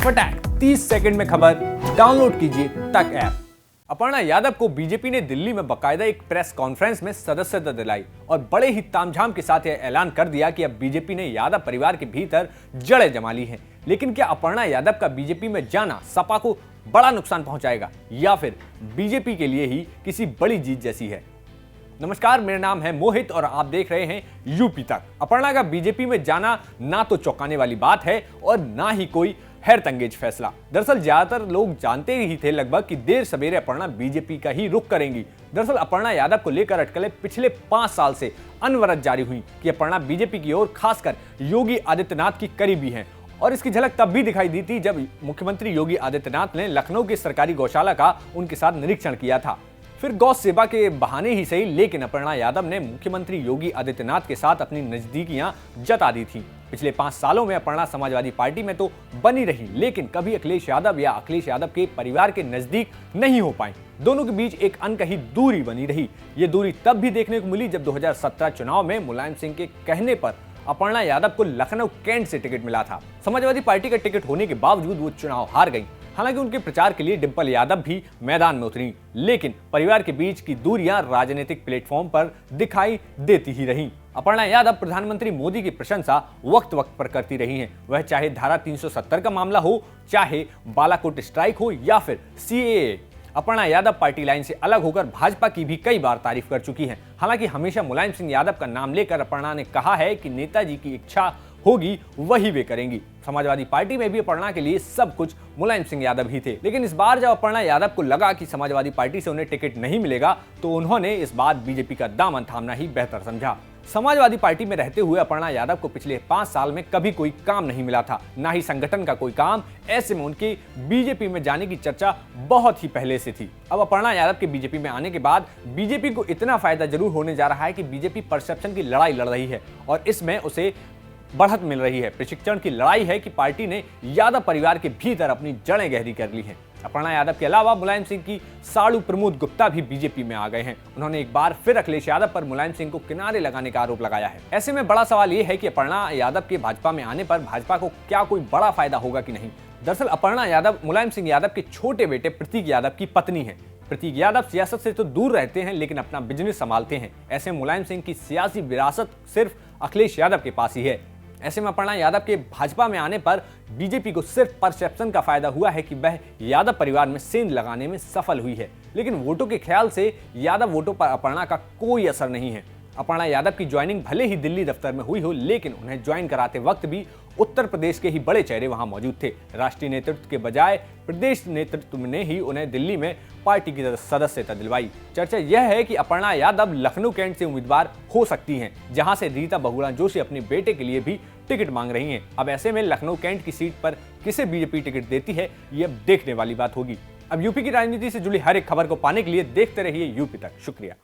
फटाक 30 सेकंड में खबर डाउनलोड कीजिए तक ऐप। अपर्णा यादव को बीजेपी ने दिल्ली में बाकायदा एक प्रेस कॉन्फ्रेंस में सदस्यता दिलाई और बड़े ही तामझाम के साथ यह ऐलान कर दिया कि अब बीजेपी ने यादव परिवार के भीतर जड़ें जमा ली हैं। लेकिन क्या अपर्णा यादव का बीजेपी में जाना सपा को बड़ा नुकसान पहुंचाएगा या फिर बीजेपी के लिए ही किसी बड़ी जीत जैसी है? नमस्कार, मेरा नाम है मोहित और आप देख रहे हैं यूपी तक। अपर्णा का बीजेपी में जाना ना तो चौंकाने वाली बात है और ना ही कोई हैरतअंगेज फैसला। दरअसल ज्यादातर लोग जानते ही थे लगभग कि देर सवेरे अपर्णा बीजेपी का ही रुख करेंगी। दरअसल अपर्णा यादव को लेकर अटकलें पिछले 5 साल से अनवरत जारी हुई कि अपर्णा बीजेपी की ओर खासकर योगी आदित्यनाथ की करीबी हैं और इसकी झलक तब भी दिखाई दी थी जब मुख्यमंत्री योगी आदित्यनाथ ने लखनऊ की सरकारी गौशाला का उनके साथ निरीक्षण किया था। फिर गौ सेवा के बहाने ही सही, लेकिन अपर्णा यादव ने मुख्यमंत्री योगी आदित्यनाथ के साथ अपनी नजदीकियां जता दी थी। पिछले 5 सालों में अपर्णा समाजवादी पार्टी में तो बनी रही, लेकिन कभी अखिलेश यादव या अखिलेश यादव के परिवार के नजदीक नहीं हो पाई। दोनों के बीच एक अनकही दूरी बनी रही। ये दूरी तब भी देखने को मिली जब 2017 चुनाव में मुलायम सिंह के कहने पर अपर्णा यादव को लखनऊ कैंट से टिकट मिला था। समाजवादी पार्टी का टिकट होने के बावजूद वो चुनाव हार गई। हालांकि उनके प्रचार के लिए डिंपल यादव भी मैदान में उतरी, लेकिन परिवार के बीच की दूरियां राजनीतिक प्लेटफॉर्म पर दिखाई देती ही रहीं। अपर्णा यादव प्रधानमंत्री मोदी की प्रशंसा वक्त वक्त पर करती रही हैं। वह चाहे धारा 370 का मामला हो, चाहे बालाकोट स्ट्राइक हो या फिर CAA. Aparna Yadav party line से अलग होकर भाजपा की भी कई बार तारीफ कर चुकी हैं। हालांकि हमेशा मुलायम सिंह यादव का नाम लेकर अपर्णा ने कहा है कि नेताजी की इच्छा होगी वही वे करेंगी। समाजवादी पार्टी में भी अपर्णा के लिए सब कुछ मुलायम सिंह यादव ही थे, लेकिन इस बार जब अपर्णा यादव को लगा कि समाजवादी पार्टी से उन्हें टिकट नहीं मिलेगा तो उन्होंने इस बार बीजेपी का दामन थामना ही बेहतर समझा। समाजवादी पार्टी में रहते हुए अपर्णा यादव को पिछले 5 साल में कभी कोई काम नहीं मिला था, ना ही संगठन का कोई काम। ऐसे में उनकी बीजेपी में जाने की चर्चा बहुत ही पहले से थी। अब अपर्णा यादव के बीजेपी में आने के बाद बीजेपी को इतना फायदा जरूर होने जा रहा है कि बीजेपी परसेप्शन की लड़ाई लड़ रही है और इसमें उसे बढ़त मिल रही है। प्रशिक्षण की लड़ाई है कि पार्टी ने यादव परिवार के भीतर अपनी जड़ें गहरी कर ली हैं। अपर्णा यादव के अलावा मुलायम सिंह की साड़ू प्रमोद गुप्ता भी बीजेपी में आ गए हैं। उन्होंने एक बार फिर अखिलेश यादव पर मुलायम सिंह को किनारे लगाने का आरोप लगाया है। ऐसे में बड़ा सवाल यह है कि अपर्णा यादव के भाजपा में आने पर भाजपा को क्या कोई बड़ा फायदा होगा कि नहीं। दरअसल अपर्णा यादव मुलायम सिंह यादव के छोटे बेटे प्रतीक यादव की पत्नी है। प्रतीक यादव सियासत से तो दूर रहते हैं, लेकिन अपना बिजनेस संभालते हैं। ऐसे मुलायम सिंह की सियासी विरासत सिर्फ अखिलेश यादव के पास ही है। ऐसे में अपर्णा यादव के भाजपा में आने पर बीजेपी को सिर्फ परसेप्शन का फायदा हुआ है कि वह यादव परिवार में सेंध लगाने में सफल हुई है, लेकिन वोटों के ख्याल से यादव वोटों पर अपर्णा का कोई असर नहीं है। अपर्णा यादव की ज्वाइनिंग भले ही दिल्ली दफ्तर में हुई हो, लेकिन उन्हें ज्वाइन कराते वक्त भी उत्तर प्रदेश के ही बड़े चेहरे वहां मौजूद थे। राष्ट्रीय नेतृत्व के बजाय प्रदेश नेतृत्व ने ही उन्हें दिल्ली में पार्टी की सदस्यता दिलवाई। चर्चा यह है कि अपर्णा यादव लखनऊ कैंट से उम्मीदवार हो सकती हैं, जहां से रीता बहुगुणा जोशी अपने बेटे के लिए भी टिकट मांग रही हैं। अब ऐसे में लखनऊ कैंट की सीट पर किसे बीजेपी टिकट देती है, ये अब देखने वाली बात होगी। अब यूपी की राजनीति से जुड़ी हर एक खबर को पाने के लिए देखते रहिए यूपी तक। शुक्रिया।